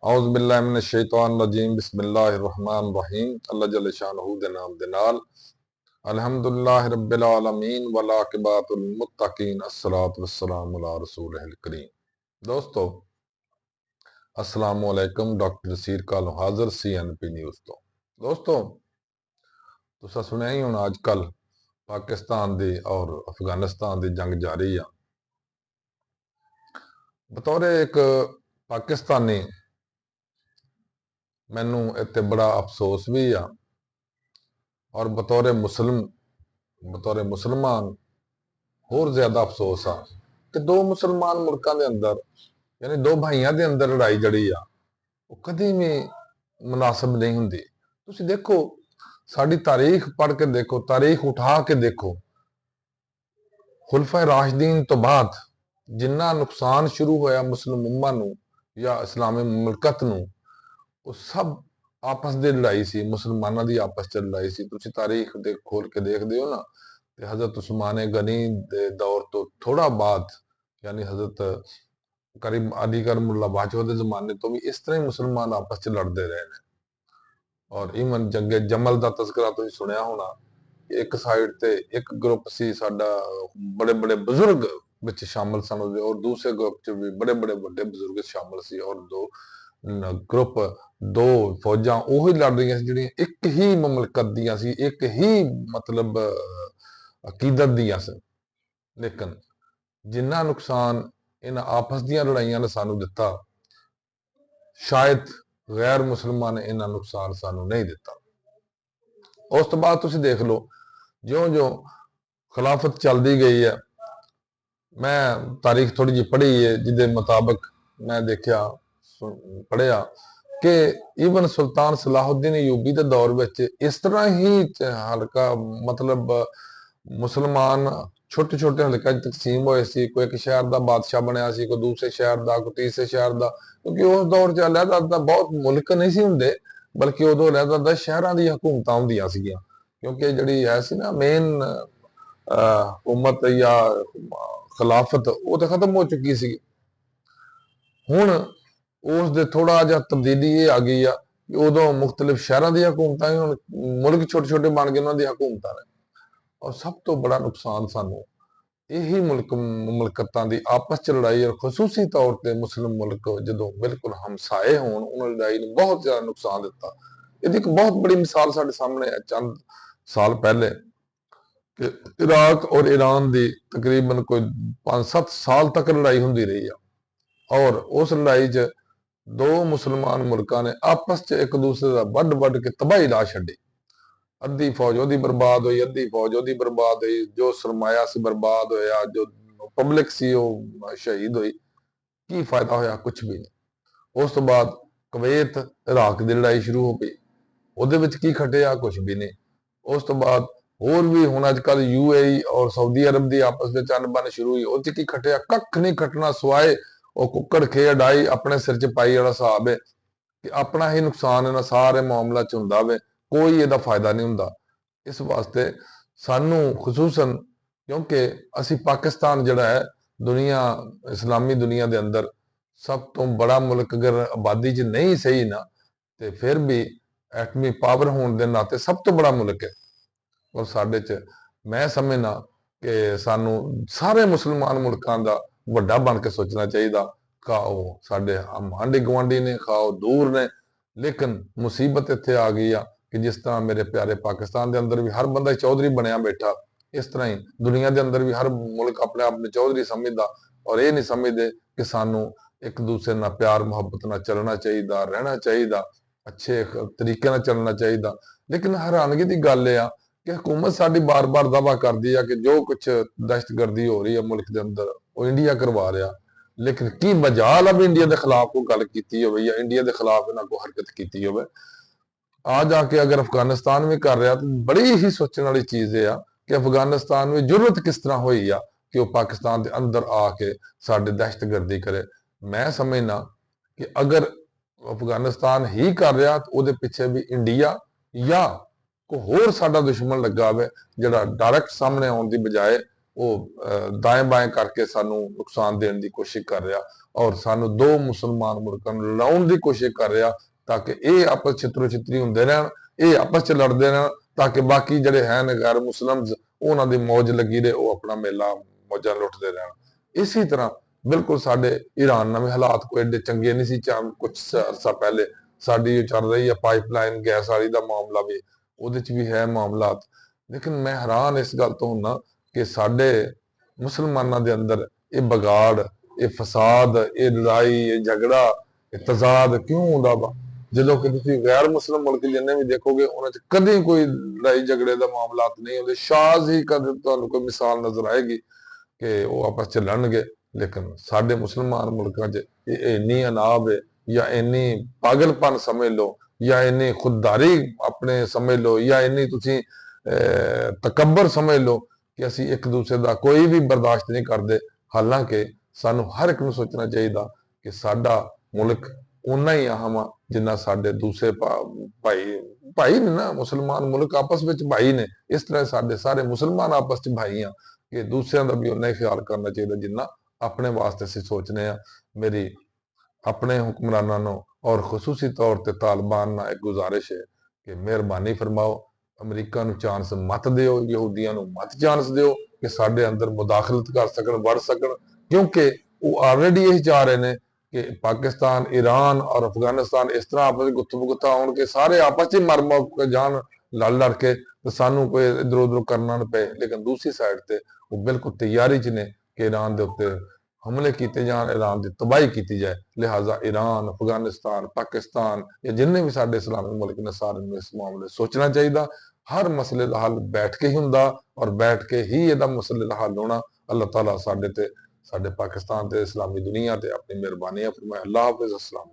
औज़ुबिल्लाहिमिनश्शैतानिर्रजीम बिस्मिल्लाहिर्रहमानिर्रहीम। अल्लाह जल्ल शानहू दे नाम दे नाल अल्हम्दुलिल्लाहि रब्बिल आलमीन वल आक़िबतुल मुत्तकीन अस्सलातु वस्सलामु अला रसूलिल करीम। दोस्तों अस्सलामु अलैकुम। डॉक्टर नसीर कालो हाज़र CNP न्यूज़ तो। दोस्तों तुसां सुनिया ही होना अजकल पाकिस्तान दी और अफगानिस्तान दी जंग जारी आ। बतौर एक पाकिस्तानी मैनू इत्ते बड़ा अफसोस भी आ और बतौर मुसलमान होर ज्यादा अफसोस आ कि दो मुसलमान मुल्कों के अंदर यानी दो भाइयों के अंदर लड़ाई जड़ी आ वो कभी भी मुनासिब नहीं होंगी। तुसीं देखो साड़ी तारीख पढ़ के देखो, तारीख उठा के देखो, खुलफा राशिदीन तो बाद जिन्ना नुकसान शुरू होया मुस्लिम उम्मा नू या इस्लामी मुमलकत नू, वो सब आपस की लड़ाई सी, मुसलमानों की आपस च लड़ाई सी। तुसीं तारीख दे खोल के देखते हो ना, तो हजरत उस्मान गनी दे दौर तो थोड़ा बाद यानी हजरत करीम अली करमुल्ला बाजवा के जमाने तो भी इस तरह ही मुसलमान आपस च लड़ते रहे हैं। और ईवन जंगे जमल का तस्करा तुसीं सुनिया होना, एक साइड ते एक ग्रुप सी साडा बड़े बड़े बुजुर्ग विच शामिल सन और दूसरे ग्रुप च भी बड़े बड़े बड़े बुजुर्ग शामिल सी और दो ग्रुप दो फौजां ओही लड़ रही सी जिहड़ियां एक ही मुमलकत दियां सी, एक ही मतलब अकीदत दियां सी। लेकिन जिन्ना नुकसान इन आपस दियां लड़ाइयां ने सानू दिता, शायद गैर मुसलमान ने इन्ना नुकसान सानू नहीं दिता। उस तो बाद तुसीं देख लो ज्यों ज्यों खिलाफत चलती गई है, मैं तारीख थोड़ी जी पढ़ी है जिदे मुताबिक मैं देखा पढ़िया कि ईवन सुल्तान सलाहुद्दीन अयूबी के दौर में इस तरह ही हल्का मतलब मुसलमान छोटे छोटे हल्के तकसीम होए सी, कोई एक शहर का बादशाह बनया सी, कोई दूसरे शहर का, कोई तीसरे शहर का, क्योंकि उस दौर च अलहदा बहुत मुल्क नहीं सी हुंदे, बल्कि उदों अलहदा शहरों की हुकूमतां हुंदियां सीगियां। क्योंकि जिहड़ी है सी ना मेन हुकूमत या खिलाफत वो तो खत्म हो चुकी सी। हुण उस दे थोड़ा जिहा तब्दीली ये आ गई आ कि उदों मुख्तलिफ शहरों की हुकूमतां ही हुण मुल्क छोटे छोटे बन गए, उन्हां दी हुकूमतां ने। और सब तो बड़ा नुकसान सानू यही मुमलकतां दी आपस च लड़ाई और खसूसी तौर पर मुस्लिम मुल्क जो बिल्कुल हमसाए होण उन्होंने लड़ाई ने बहुत ज्यादा नुकसान दिता। इसदी एक बहुत बड़ी मिसाल साडे सामने है चंद साल पहले कि इराक और ईरान की तकरीबन कोई 5-7 साल तक लड़ाई होंदी रही है और उस लड़ाई च दो मुसलमान मुल्कों ने आपस च एक दूसरे का वड वड के तबाही ला छड़ी। अद्धी फौज ओदी बर्बाद हुई, अद्धी फौज ओदी बर्बाद हुई, जो सरमाया से बर्बाद होया, जो पब्लिक सी वो शहीद हुई। की फायदा होया? कुछ भी नहीं। उस तो बाद कुवैत इराक की लड़ाई शुरू हो गई, ਉਹਦੇ ਵਿੱਚ ਕੀ ਖਟਿਆ? ਕੁਝ ਵੀ ਨਹੀਂ। ਉਸ ਤੋਂ ਬਾਅਦ ਹੋਰ ਵੀ ਹੁਣ ਅੱਜ ਕੱਲ UAE और सऊदी अरब ਦੀ ਆਪਸ ਵਿੱਚ ਅਣਬਣ ਸ਼ੁਰੂ ਹੋਈ, ਉਹ 'ਚ ਕੀ ਖਟਿਆ? ਕੱਖ ਨਹੀਂ ਖਟਣਾ ਸਵਾਏ ਉਹ ਕੁੱਕੜ ਖੇਡ ਆਈ ਆਪਣੇ ਸਿਰ 'ਚ ਪਾਈ ਵਾਲਾ ਹਿਸਾਬ ਹੈ ਕਿ ਆਪਣਾ ਹੀ ਨੁਕਸਾਨ ਇਹਨਾਂ ਸਾਰੇ ਮਾਮਲਾ 'ਚ ਹੁੰਦਾ ਵੇ, ਕੋਈ ਇਹਦਾ ਫਾਇਦਾ ਨਹੀਂ ਹੁੰਦਾ। ਇਸ ਵਾਸਤੇ ਸਾਨੂੰ ਖੁਸੂਸਨ ਕਿਉਂਕਿ ਅਸੀਂ ਪਾਕਿस्तान ਜਿਹੜਾ ਹੈ ਦੁਨੀਆ ਇਸਲਾਮੀ ਦੁਨੀਆ ਦੇ ਅੰਦਰ ਸਭ ਤੋਂ ਬੜਾ ਮੁਲਕ ਅਗਰ ਆਬਾਦੀ 'ਚ ਨਹੀਂ ਸਹੀ ਨਾ ਤੇ ਫਿਰ ਵੀ ਐਟਮੀ ਪਾਵਰ ਹੋਣ ਦੇ ਨਾਤੇ ਸਭ ਤੋਂ ਬੜਾ ਮੁਲਕ ਹੈ। ਔਰ ਸਾਡੇ 'ਚ ਮੈਂ ਸਮਝਣਾ ਕਿ ਸਾਨੂੰ ਸਾਰੇ ਮੁਸਲਮਾਨ ਮੁਲਕਾਂ ਦਾ ਵੱਡਾ ਬਣ ਕੇ ਸੋਚਣਾ ਚਾਹੀਦਾ। ਖਾ ਉਹ ਸਾਡੇ ਆਂਢੀ ਗੁਆਂਢੀ ਨੇ, ਖਾ ਉਹ ਦੂਰ ਨੇ, ਲੇਕਿਨ ਮੁਸੀਬਤ ਇੱਥੇ ਆ ਗਈ ਆ ਕਿ ਜਿਸ ਤਰ੍ਹਾਂ ਮੇਰੇ ਪਿਆਰੇ ਪਾਕਿस्तान ਦੇ ਅੰਦਰ ਵੀ ਹਰ ਬੰਦਾ ਚੌਧਰੀ ਬਣਿਆ ਬੈਠਾ, ਇਸ ਤਰ੍ਹਾਂ ਹੀ ਦੁਨੀਆ ਦੇ ਅੰਦਰ ਵੀ ਹਰ ਮੁਲਕ ਆਪਣੇ ਆਪ ਨੂੰ ਚੌਧਰੀ ਸਮਝਦਾ ਔਰ ਇਹ ਨਹੀਂ ਸਮਝਦੇ ਕਿ ਸਾਨੂੰ ਇੱਕ ਦੂਸਰੇ ਨਾਲ ਪਿਆਰ ਮੁਹੱਬਤ ਨਾਲ ਚੱਲਣਾ ਚਾਹੀਦਾ, ਰਹਿਣਾ ਚਾਹੀਦਾ, अच्छे तरीके ਨਾਲ ਚੱਲਣਾ ਚਾਹੀਦਾ। लेकिन हैरानगी की गल यह आ कि हुकूमत साडी बार बार दावा करती है कि जो कुछ दहशतगर्दी हो रही है मुल्क के अंदर वो इंडिया करवा रहा, लेकिन की मजाल अब इंडिया के खिलाफ कोई गल की हो या इंडिया के खिलाफ इन्होंने कोई हरकत की हो। आ जाके अगर अफगानिस्तान में कर रहा तो बड़ी ही सोचने वाली चीज है कि अफगानिस्तान में जरूरत किस तरह हुई आ कि वह पाकिस्तान के अंदर आके साडे दहशतगर्दी करे। मैं समझना कि अगर अफगानिस्तान ही कर रहा तो वो पिछे भी इंडिया या कोई होर साडा दुश्मन लगा हुआ जिहड़ा डायरैक्ट सामने आने की बजाय वो दाएं बाएं करके सानू नुकसान देने की कोशिश कर रहा। ਔਰ ਸਾਨੂੰ ਦੋ ਮੁਸਲਮਾਨ ਮੁਲਕਾਂ ਨੂੰ ਲੜਾਉਣ ਦੀ ਕੋਸ਼ਿਸ਼ ਕਰ ਰਿਹਾ, ਤਾਂ ਕਿ ਇਹ ਆਪਸ ਛਿੱਤਰੋ ਛਿੱਤਰੀ ਹੁੰਦੇ ਰਹਿਣ, ਇਹ ਆਪਸ ਚ ਲੜਦੇ ਰਹਿਣ, ਤਾਂ ਕਿ ਬਾਕੀ ਜਿਹੜੇ ਹਨ ਗੈਰ ਮੁਸਲਮਸ ਉਹਨਾਂ ਦੀ ਮੌਜ ਲੱਗੀ ਰਹੇ, ਉਹ ਆਪਣਾ ਮੇਲਾ ਮੌਜਾਂ ਲੁੱਟਦੇ ਰਹਿਣ। ਇਸੇ ਤਰ੍ਹਾਂ ਬਿਲਕੁਲ ਸਾਡੇ ਈਰਾਨ ਨਾਲ ਵੀ ਹਾਲਾਤ ਕੋਈ ਏਡੇ ਚੰਗੇ ਨਹੀਂ ਸੀ। ਕੁਝ ਅਰਸਾ ਪਹਿਲੇ ਸਾਡੀ ਜੋ ਚੱਲ ਰਹੀ ਹੈ ਪਾਈਪਲਾਈਨ ਗੈਸ ਵਾਲੀ ਦਾ ਮਾਮਲਾ ਵੀ, ਉਹਦੇ ਚ ਵੀ ਹੈ ਮਾਮਲਾਤ। ਲੇਕਿਨ ਮੈਂ ਹੈਰਾਨ ਇਸ ਗੱਲ ਤੋਂ ਹੁੰਦਾ ਕਿ ਸਾਡੇ ਮੁਸਲਮਾਨਾਂ ਦੇ ਅੰਦਰ ਇਹ ਬਗਾੜ, ਇਹ ਫਸਾਦ, ਇਹ ਲੜਾਈ, ਇਹ ਝਗੜਾ, ਇਹ ਤਜ਼ਾਦ ਕਿਉਂ ਹੁੰਦਾ ਵਾ? ਜਦੋਂ ਕਿ ਤੁਸੀਂ ਗੈਰ ਮੁਸਲਮ ਮੁਲਕ ਜਿੰਨੇ ਵੀ ਦੇਖੋਗੇ ਉਹਨਾਂ ਚ ਕਦੇ ਕੋਈ ਲੜਾਈ ਝਗੜੇ ਦਾ ਮਾਮਲਾਤ ਨਹੀਂ ਹੁੰਦੇ। ਸ਼ਾਜ਼ ਹੀ ਕਦੇ ਤੁਹਾਨੂੰ ਕੋਈ ਮਿਸਾਲ ਨਜ਼ਰ ਆਏਗੀ ਕਿ ਉਹ ਆਪਸ ਚ ਲੜਨਗੇ। ਲੇਕਿਨ ਸਾਡੇ ਮੁਸਲਮਾਨ ਮੁਲਕਾਂ 'ਚ ਇਹ ਇੰਨੀ ਅਨਾਬ ਹੈ, ਜਾਂ ਇੰਨੀ ਪਾਗਲਪਨ ਸਮਝ ਲਓ, ਜਾਂ ਇੰਨੀ ਖੁਦਦਾਰੀ ਆਪਣੇ ਸਮਝ ਲਓ, ਜਾਂ ਇੰਨੀ ਤੁਸੀਂ ਤਕੱਬਰ ਸਮਝ ਲਓ ਕਿ ਅਸੀਂ ਇੱਕ ਦੂਸਰੇ ਦਾ ਕੋਈ ਵੀ ਬਰਦਾਸ਼ਤ ਨਹੀਂ ਕਰਦੇ। ਹਾਲਾਂਕਿ ਸਾਨੂੰ ਹਰ ਇੱਕ ਨੂੰ ਸੋਚਣਾ ਚਾਹੀਦਾ ਕਿ ਸਾਡਾ ਮੁਲਕ ਉਨਾ ਹੀ ਅਹਿਮ ਆ ਜਿੰਨਾ ਸਾਡੇ ਦੂਸਰੇ ਭਾਈ ਨੇ ਨਾ। ਮੁਸਲਮਾਨ ਮੁਲਕ ਆਪਸ ਵਿੱਚ ਭਾਈ ਨੇ, ਇਸ ਤਰ੍ਹਾਂ ਸਾਡੇ ਸਾਰੇ ਮੁਸਲਮਾਨ ਆਪਸ ਚ ਭਾਈ ਆ, ਕਿ ਦੂਸਰਿਆਂ ਦਾ ਵੀ ਉਨਾ ਹੀ ਖਿਆਲ ਕਰਨਾ ਚਾਹੀਦਾ ਜਿੰਨਾ ਆਪਣੇ ਵਾਸਤੇ ਅਸੀਂ ਸੋਚਨੇ ਆ। ਮੇਰੀ ਆਪਣੇ ਹੁਕਮਰਾਨਾਂ ਨੂੰ ਔਰ ਖਸੂਸੀ ਤੌਰ ਤੇ ਤਾਲਿਬਾਨ ਨਾਲ ਇੱਕ ਗੁਜ਼ਾਰਿਸ਼ ਹੈ ਕਿ ਮਿਹਰਬਾਨੀ ਫਰਮਾਓ, ਅਮਰੀਕਾ ਨੂੰ ਚਾਂਸ ਮਤ ਦਿਓ, ਯਹੂਦੀਆਂ ਨੂੰ ਮਤ ਚਾਂਸ ਦਿਓ ਕਿ ਸਾਡੇ ਅੰਦਰ ਮੁਦਾਖਲਤ ਕਰ ਸਕਣ, ਵੜ ਸਕਣ, ਕਿਉਂਕਿ ਉਹ ਆਲਰੇਡੀ ਇਹ ਚਾਹ ਰਹੇ ਨੇ ਕਿ ਪਾਕਿਸਤਾਨ, ਈਰਾਨ ਔਰ ਅਫਗਾਨਿਸਤਾਨ ਇਸ ਤਰ੍ਹਾਂ ਆਪਸ ਵਿੱਚ ਗੁੱਥਾ ਹੋਣ ਕਿ ਸਾਰੇ ਆਪਸ ਚ ਮਰ ਮੁੱਕ ਜਾਣ ਲੜ ਕੇ, ਤੇ ਸਾਨੂੰ ਕੋਈ ਇਧਰ ਉਧਰ ਕਰਨਾ ਨਾ ਪਏ। ਲੇਕਿਨ ਦੂਸਰੀ ਸਾਈਡ ਤੇ ਉਹ ਬਿਲਕੁਲ ਤਿਆਰੀ ਚ ਨੇ ਕਿ ਈਰਾਨ ਦੇ ਉੱਤੇ ਹਮਲੇ ਕੀਤੇ ਜਾਣ, ਈਰਾਨ ਦੀ ਤਬਾਹੀ ਕੀਤੀ ਜਾਏ। ਲਿਹਾਜ਼ਾ ਈਰਾਨ, ਅਫਗਾਨਿਸਤਾਨ, ਪਾਕਿਸਤਾਨ, ਇਹ ਜਿੰਨੇ ਵੀ ਸਾਡੇ ਇਸਲਾਮੀ ਮੁਲਕ ਨੇ ਸਾਰਿਆਂ ਨੂੰ ਇਸ ਮਾਮਲੇ ਸੋਚਣਾ ਚਾਹੀਦਾ। ਹਰ ਮਸਲੇ ਦਾ ਹੱਲ ਬੈਠ ਕੇ ਹੀ ਹੁੰਦਾ, ਔਰ ਬੈਠ ਕੇ ਹੀ ਇਹਦਾ ਮਸਲੇ ਦਾ ਹੱਲ ਹੋਣਾ। ਅੱਲਾਹ ਤਾਲਾ ਸਾਡੇ ਤੇ, ਸਾਡੇ ਪਾਕਿਸਤਾਨ ਤੇ, ਇਸਲਾਮੀ ਦੁਨੀਆ ਤੇ ਆਪਣੀ ਮਿਹਰਬਾਨੀ ਫਰਮਾਏ। ਅੱਲਾਹ ਹਾਫਿਜ਼। अस्सलाम।